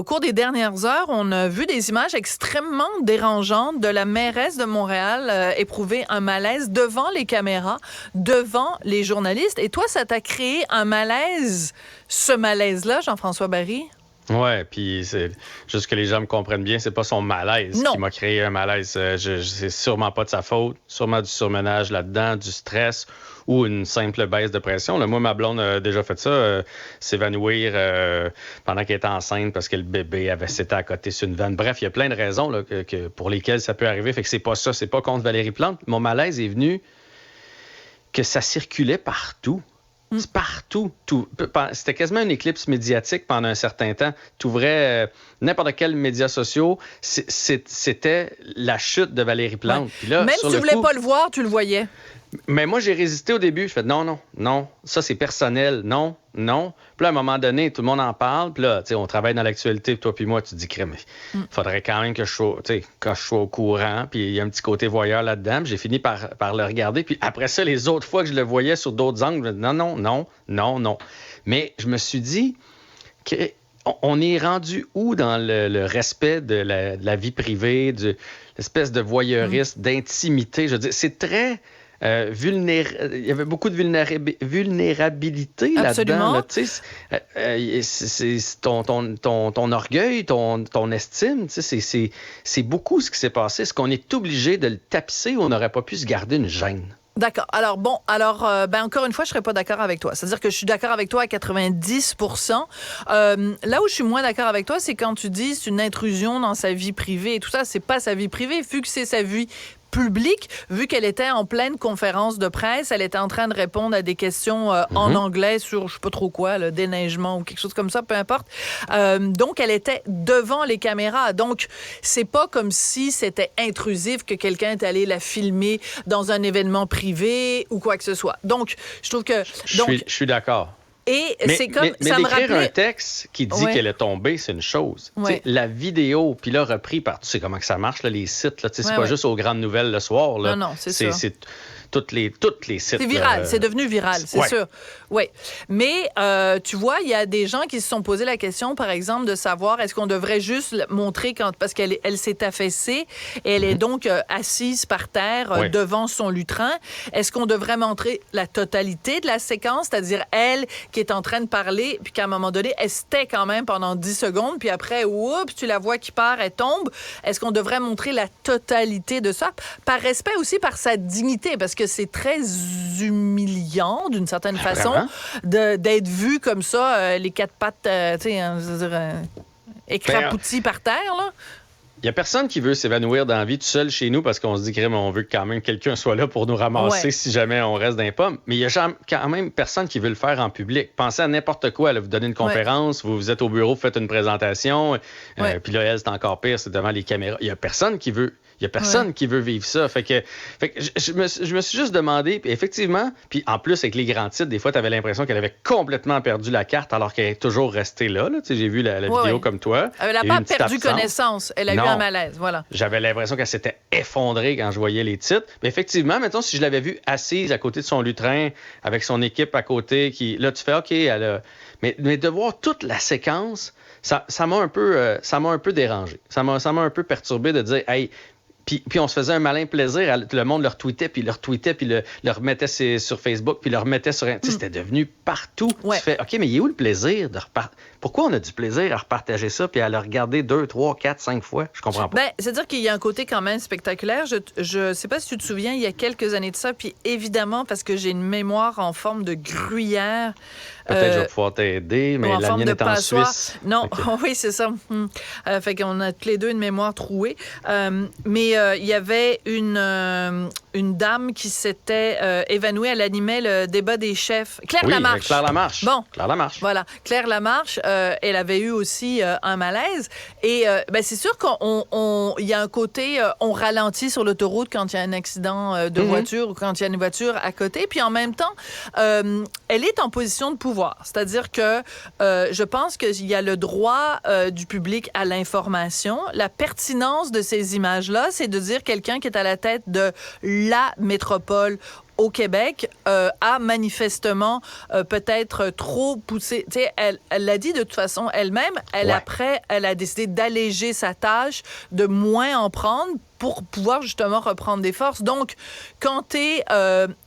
au cours des dernières heures, on a vu des images extrêmement dérangeantes de la mairesse de Montréal éprouver un malaise devant les caméras, devant les journalistes. Et toi, ça t'a créé un malaise, ce malaise-là, Jean-François Barry? Ouais, puis c'est juste que les gens me comprennent bien, c'est pas son malaise qui m'a créé un malaise. C'est sûrement pas de sa faute, sûrement du surmenage là-dedans, du stress ou une simple baisse de pression. Là, moi, ma blonde a déjà fait ça, s'évanouir pendant qu'elle était enceinte parce que le bébé avait s'était à côté sur une vanne. Bref, il y a plein de raisons là, pour lesquelles ça peut arriver. Fait que c'est pas ça, c'est pas contre Valérie Plante. Mon malaise est venu que ça circulait partout. C'est partout. C'était quasiment une éclipse médiatique pendant un certain temps. Tu ouvrais n'importe quel média social, c'était la chute de Valérie Plante. Ouais. Puis là, même si tu voulais pas le voir, tu le voyais. Mais moi, j'ai résisté au début. Je fais non, ça c'est personnel, non. Puis là, à un moment donné, tout le monde en parle. Puis là, tu sais, on travaille dans l'actualité, toi puis moi, tu te dis, crème, il faudrait quand même que je sois au courant. Puis il y a un petit côté voyeur là-dedans. Puis j'ai fini par le regarder. Puis après ça, les autres fois que je le voyais sur d'autres angles, je me dis, non. Mais je me suis dit qu'on est rendu où dans le respect de la vie privée, de l'espèce de voyeurisme, d'intimité. Je veux dire, c'est très... il y avait beaucoup de vulnérabilité là-dedans. Là, c'est ton orgueil, ton estime. C'est beaucoup ce qui s'est passé. Est-ce qu'on est obligé de le tapisser ou on n'aurait pas pu se garder une gêne? D'accord. Alors, encore une fois, je serais pas d'accord avec toi. C'est-à-dire que je suis d'accord avec toi à 90%. Là où je suis moins d'accord avec toi, c'est quand tu dis c'est une intrusion dans sa vie privée et tout ça. C'est pas sa vie privée, vu que c'est sa vie publique, vu qu'elle était en pleine conférence de presse, elle était en train de répondre à des questions en anglais sur je sais pas trop quoi, le déneigement ou quelque chose comme ça, peu importe. Donc, elle était devant les caméras. Donc, c'est pas comme si c'était intrusif que quelqu'un est allé la filmer dans un événement privé ou quoi que ce soit. Donc, je trouve que... Je suis d'accord. Et c'est comme mais ça me d'écrire rappelait... un texte qui dit qu'elle est tombée, c'est une chose. Ouais. La vidéo, puis là, repris par... Tu sais comment que ça marche, là, les sites. Là, c'est pas juste aux grandes nouvelles le soir. Là. Non, c'est ça. C'est toutes les sites. C'est viral, c'est devenu viral, c'est sûr. Oui. Mais tu vois, il y a des gens qui se sont posé la question, par exemple, de savoir est-ce qu'on devrait juste montrer parce qu'elle s'est affaissée et elle est donc assise par terre devant son lutrin. Est-ce qu'on devrait montrer la totalité de la séquence, c'est-à-dire elle qui est en train de parler, puis qu'à un moment donné, elle se tait quand même pendant 10 secondes, puis après, oups, tu la vois qui part, elle tombe. Est-ce qu'on devrait montrer la totalité de ça? Par respect aussi, par sa dignité, parce que c'est très humiliant, d'une certaine façon, d'être vu comme ça, les quatre pattes, écrapouties par terre, là. Il n'y a personne qui veut s'évanouir dans la vie tout seul chez nous parce qu'on se dit qu'on veut quand même que quelqu'un soit là pour nous ramasser si jamais on reste dans les pommes. Mais il n'y a quand même personne qui veut le faire en public. Pensez à n'importe quoi. Là, vous donnez une conférence, vous êtes au bureau, vous faites une présentation, puis là, elle, c'est encore pire, c'est devant les caméras. Il n'y a personne qui veut. Il n'y a personne qui veut vivre ça. Fait que je me suis juste demandé, puis effectivement, puis en plus, avec les grands titres, des fois, tu avais l'impression qu'elle avait complètement perdu la carte alors qu'elle est toujours restée là. J'ai vu la vidéo comme toi. Elle n'a pas perdu connaissance. Elle a eu un malaise, voilà. J'avais l'impression qu'elle s'était effondrée quand je voyais les titres. Mais effectivement, mettons, si je l'avais vue assise à côté de son lutrin, avec son équipe à côté, là, tu fais OK, elle a... Mais de voir toute la séquence, ça m'a un peu dérangé. Ça m'a un peu perturbé de dire, hey, puis on se faisait un malin plaisir. Le monde le retweetait, puis le remettait sur Facebook, puis le remettait sur... C'était devenu partout. Tu fais, OK, mais il est où le plaisir de repartir? Pourquoi on a du plaisir à repartager ça puis à le regarder 2, 3, 4, 5 fois? Je comprends pas. C'est-à-dire qu'il y a un côté quand même spectaculaire. Je sais pas si tu te souviens, il y a quelques années de ça, puis évidemment, parce que j'ai une mémoire en forme de gruyère... Peut-être je vais pouvoir t'aider, mais la mienne est en Suisse. Non, okay. Oui, c'est ça. Fait qu'on a tous les deux une mémoire trouée. Mais il y avait une dame qui s'était évanouie. Elle animait le débat des chefs. Claire Lamarche. Claire Lamarche. Bon. Claire Lamarche. Voilà. Claire Lamarche, elle avait eu aussi un malaise. Et c'est sûr qu'il y a un côté, on ralentit sur l'autoroute quand il y a un accident de voiture ou quand il y a une voiture à côté. Puis en même temps, elle est en position de pouvoir. C'est-à-dire que je pense qu'il y a le droit du public à l'information. La pertinence de ces images-là, c'est de dire quelqu'un qui est à la tête de la métropole au Québec, a manifestement peut-être trop poussé. Tu sais, elle l'a dit de toute façon elle-même. Après, elle a décidé d'alléger sa tâche, de moins en prendre pour pouvoir justement reprendre des forces. Donc, quand tu es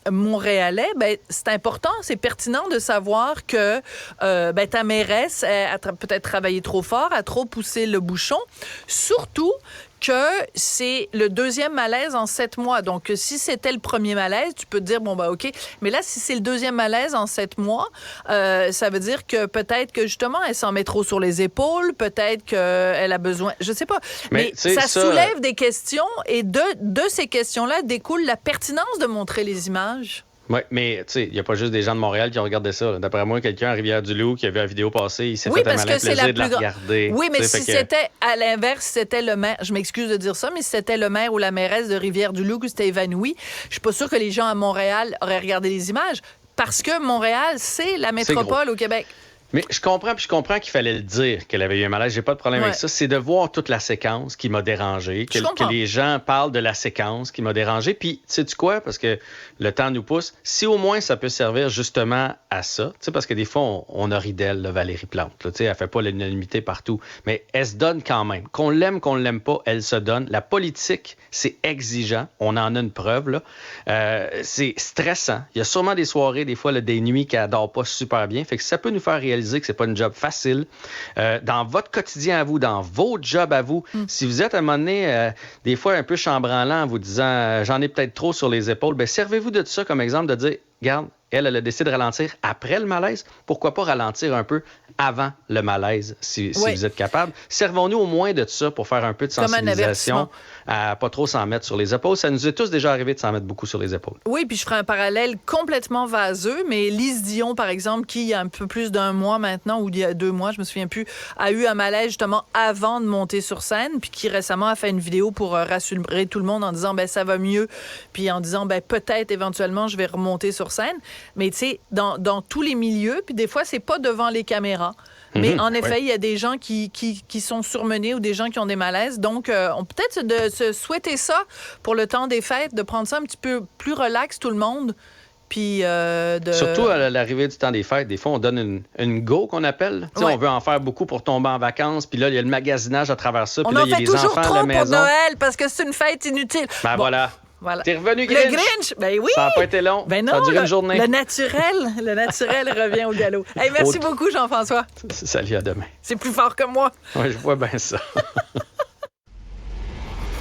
Montréalais, ben, c'est important, c'est pertinent de savoir que ta mairesse a peut-être travaillé trop fort, a trop poussé le bouchon. Surtout que c'est le deuxième malaise en 7 mois. Donc, si c'était le premier malaise, tu peux te dire, bon, ben OK. Mais là, si c'est le deuxième malaise en 7 mois, ça veut dire que peut-être que, justement, elle s'en met trop sur les épaules, peut-être qu'elle a besoin... Je sais pas. Mais ça soulève des questions et de ces questions-là découle la pertinence de montrer les images. Oui, mais tu sais, il n'y a pas juste des gens de Montréal qui ont regardé ça. D'après moi, quelqu'un à Rivière-du-Loup qui a vu la vidéo passer, il s'est fait un malin plaisir de la regarder. Oui, mais si c'était à l'inverse, c'était le maire, je m'excuse de dire ça, mais si c'était le maire ou la mairesse de Rivière-du-Loup qui s'était évanoui, je suis pas sûre que les gens à Montréal auraient regardé les images parce que Montréal, c'est la métropole au Québec. Mais je comprends qu'il fallait le dire qu'elle avait eu un malaise. J'ai pas de problème avec ça. C'est de voir toute la séquence qui m'a dérangé, que les gens parlent de la séquence qui m'a dérangé. Puis, sais-tu quoi? Parce que le temps nous pousse. Si au moins ça peut servir justement à ça, tu sais, parce que des fois, on a ri d'elle, Valérie Plante. Tu sais, elle fait pas l'unanimité partout. Mais elle se donne quand même. Qu'on l'aime, qu'on l'aime pas, elle se donne. La politique, c'est exigeant. On en a une preuve, là. C'est stressant. Il y a sûrement des soirées, des fois, des nuits qu'elle dort pas super bien. Fait que ça peut nous faire réaliser que c'est pas une job facile. Dans votre quotidien à vous, dans vos jobs à vous, si vous êtes à un moment donné, des fois un peu chambranlant en vous disant j'en ai peut-être trop sur les épaules, bien, servez-vous de ça comme exemple de dire, regarde, elle a décidé de ralentir après le malaise. Pourquoi pas ralentir un peu avant le malaise, si vous êtes capable? Servons-nous au moins de ça pour faire un peu de sensibilisation à pas trop s'en mettre sur les épaules. Ça nous est tous déjà arrivé de s'en mettre beaucoup sur les épaules. Oui, puis je ferai un parallèle complètement vaseux, mais Lise Dion, par exemple, qui il y a un peu plus d'un mois maintenant, ou il y a 2 mois, je me souviens plus, a eu un malaise justement avant de monter sur scène, puis qui récemment a fait une vidéo pour rassurer tout le monde en disant, ben ça va mieux, puis en disant, ben peut-être éventuellement je vais remonter sur scène. Mais tu sais, dans tous les milieux, puis des fois, c'est pas devant les caméras. Mais en effet, il y a des gens qui sont surmenés ou des gens qui ont des malaises. Donc, on peut-être de se souhaiter ça pour le temps des fêtes, de prendre ça un petit peu plus relax, tout le monde. Puis surtout à l'arrivée du temps des fêtes, des fois, on donne une go qu'on appelle. On veut en faire beaucoup pour tomber en vacances. Puis là, il y a le magasinage à travers ça. Puis là, il y a des enfants à la maison. On en fait toujours trop pour Noël parce que c'est une fête inutile. Ben voilà. T'es revenu, Grinch? Le Grinch, ben oui. Ça n'a pas été long. Ben non, ça a duré une journée. Le naturel revient au galop. Hey, merci beaucoup, Jean-François. Salut, à demain. C'est plus fort que moi. Oui, je vois bien ça.